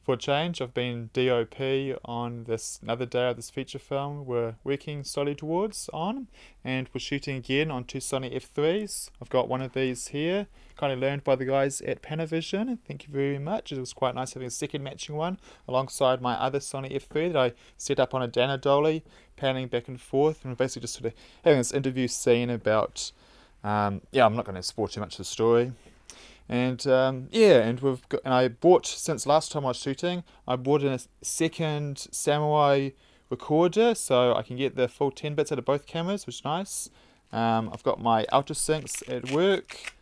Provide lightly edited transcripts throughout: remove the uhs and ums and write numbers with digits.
for a change, I've been DoP on this another day of this feature film we're working slowly towards on, and we're shooting again on two Sony F3s. I've got one of these here, kind of learned by the guys at Panavision. Thank you very much. It was quite nice having a second matching one alongside my other Sony F3 that I set up on a Dana Dolly, panning back and forth, and we're basically just sort of having this interview scene about. I'm not going to spoil too much of the story. And I bought, since last time I was shooting, I bought in a second Samurai recorder so I can get the full 10 bits out of both cameras, which is nice. I've got my outer syncs at work,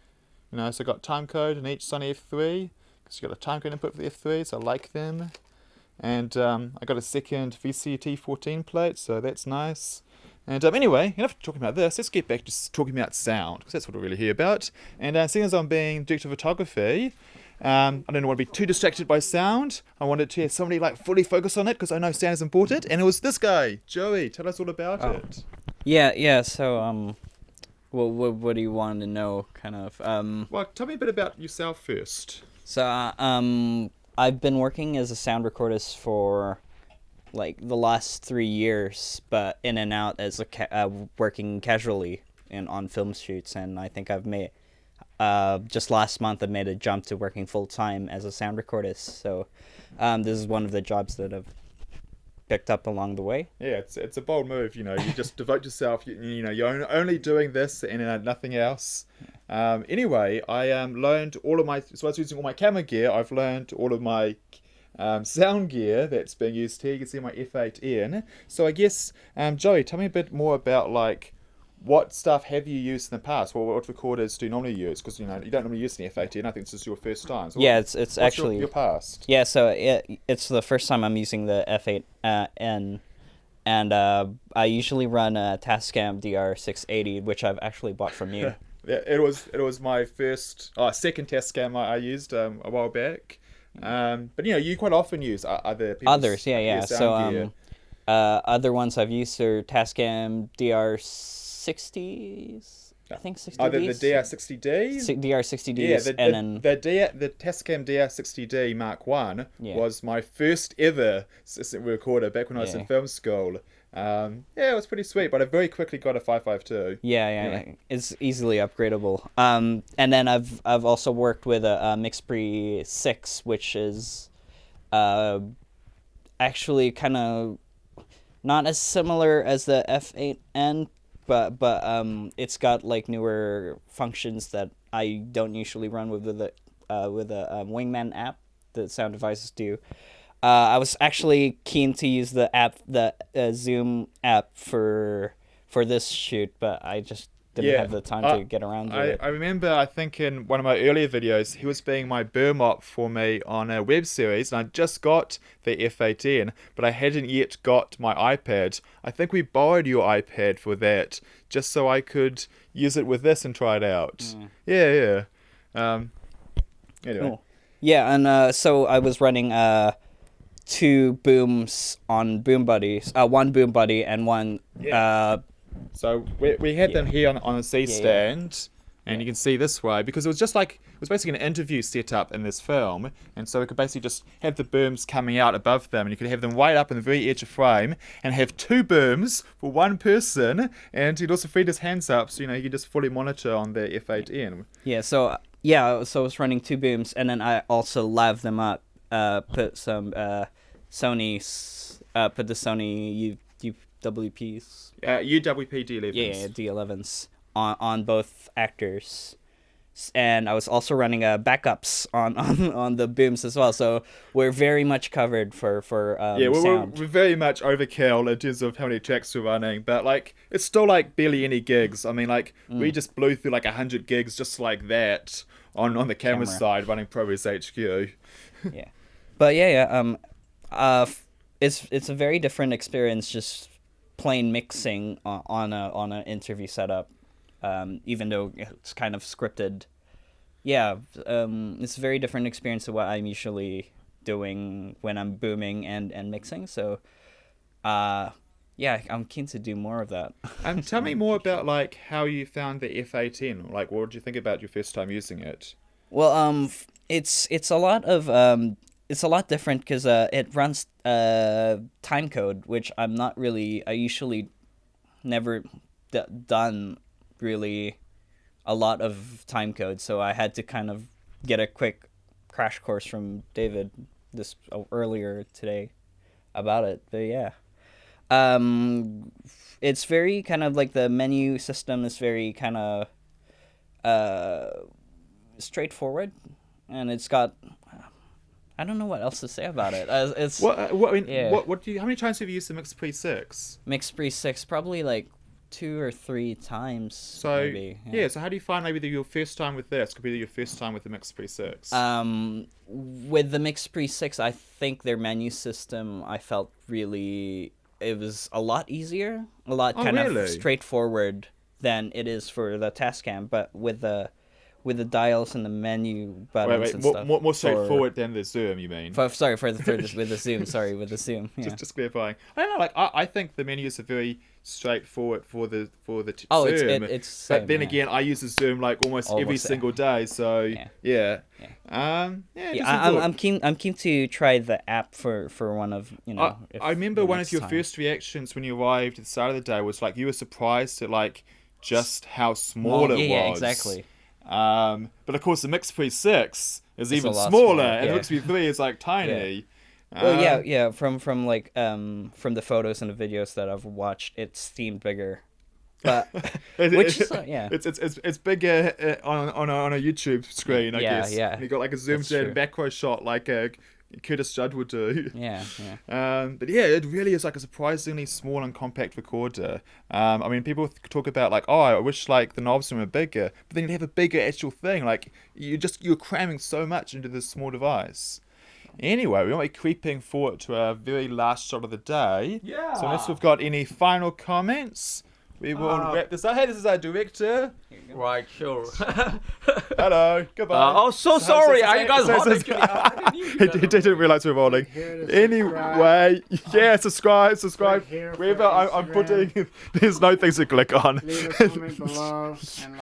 so I got timecode in each Sony F3 because you got a timecode input for the F3, so I like them. And I got a second VCT 14 plate, so that's nice. And anyway, enough talking about this, let's get back to talking about sound, because that's what we're really here about. And seeing as I'm being director of photography, I don't want to be too distracted by sound. I wanted to have somebody fully focus on it, because I know sound is important. And it was this guy, Joey. Tell us all about it. Yeah, so, what do you want to know, kind of? Well, tell me a bit about yourself first. So, I've been working as a sound recordist for the last 3 years, but in and out as working casually on film shoots, and I think I've made just last month I made a jump to working full time as a sound recordist. So this is one of the jobs that I've picked up along the way. Yeah, it's a bold move. You just devote yourself. You're only doing this and nothing else. Anyway, I learned all of my. So I was using all my camera gear. I've learned all of my sound gear that's being used here. You can see my F8N. So I guess, Joey, tell me a bit more about what stuff have you used in the past? Well, what recorders do you normally use? Because you don't normally use an F8N. I think this is your first time. So yeah, it's actually your past. Yeah, so it's the first time I'm using the F8N, and I usually run a Tascam DR680, which I've actually bought from you. Yeah, it was my second Tascam I used a while back. But you quite often use others, yeah. So other ones I've used are Tascam DR60s, I think 60Ds. Either the DR60Ds, DR60Ds, and then the Tascam DR60D Mark I was my first ever recorder back when I was in film school. It was pretty sweet, but I very quickly got a 552. Yeah. It's easily upgradable. And then I've also worked with a MixPre 6, which is actually kind of not as similar as the F8N, but it's got newer functions that I don't usually run with a Wingman app that sound devices do. I was actually keen to use the Zoom app for this shoot, but I just didn't have the time to get around to it. I remember, I think in one of my earlier videos, he was being my burm op for me on a web series, and I just got the F8N, but I hadn't yet got my iPad. I think we borrowed your iPad for that, just so I could use it with this and try it out. Yeah. Anyway. Cool. Yeah, and so I was running two booms on Boom Buddies, one Boom Buddy and one. So we had them here on a C stand, and you can see this way because it was basically an interview set up in this film, and so we could basically just have the booms coming out above them, and you could have them right up in the very edge of frame, and have two booms for one person, and he'd also feed his hands up, so you could just fully monitor on the F8N. So I was running two booms, and then I also lav them up. Put some Sony's, put the Sony UWPs. UWP D11s. Yeah, D11s on both actors, and I was also running backups on the booms as well. So we're very much covered for sound. We're very much overkill in terms of how many tracks we're running, but it's still barely any gigs. I mean, we just blew through 100 gigs just like that on the camera side running ProRes HQ. Yeah. But it's a very different experience just plain mixing on an interview setup, even though it's kind of scripted. It's a very different experience to what I'm usually doing when I'm booming and mixing. So, I'm keen to do more of that. Tell me more about how you found the F8N. What did you think about your first time using it? Well, it's a lot of it's a lot different because it runs time code, which I'm not really. I usually never done really a lot of time code, so I had to kind of get a quick crash course from David this earlier today about it. But yeah, it's very kind of like the menu system is very kind of straightforward, and it's got. I don't know what else to say about it. It's What I mean, yeah. what do you? How many times have you used the MixPre 6? MixPre 6 probably like 2 or 3 times. So maybe, yeah. So how do you find maybe your first time with this compared to your first time with the MixPre 6? With the MixPre 6, I think their menu system I felt really it was a lot easier, a lot kind of straightforward than it is for the Tascam, but with the dials and the menu buttons and stuff. More straightforward than the Zoom, you mean? With the Zoom. Sorry, with the Zoom. Yeah. Just clarifying. I don't know. Like I think the menus are very straightforward for the Oh, Zoom. it's same, but then again, I use the Zoom like almost every single day. So yeah. I'm keen to try the app for one of I remember one of your first reactions when you arrived at the start of the day was like you were surprised at like just how small it was. Yeah, exactly. But of course the MixPre 6 is even smaller, and the MixPre 3 is like tiny. From like from the photos and the videos that I've watched, it seemed bigger, but it's bigger on a YouTube screen, I guess. Yeah. And you got like a zoomed in macro shot like a Curtis Judd would do. But yeah, it really is like a surprisingly small and compact recorder. I mean, people talk about like, oh, I wish like the knobs were bigger, but then you have a bigger actual thing. Like you're cramming so much into this small device. Anyway, we might be creeping forward to our very last shot of the day. Yeah. So unless we've got any final comments, we will wrap this up. Hey, this is our director. Right, sure. Hello, goodbye. So sorry. Are you guys holding? He didn't realize we were rolling. Anyway, subscribe. Wherever I'm putting, there's no things to click on. Leave a comment below. And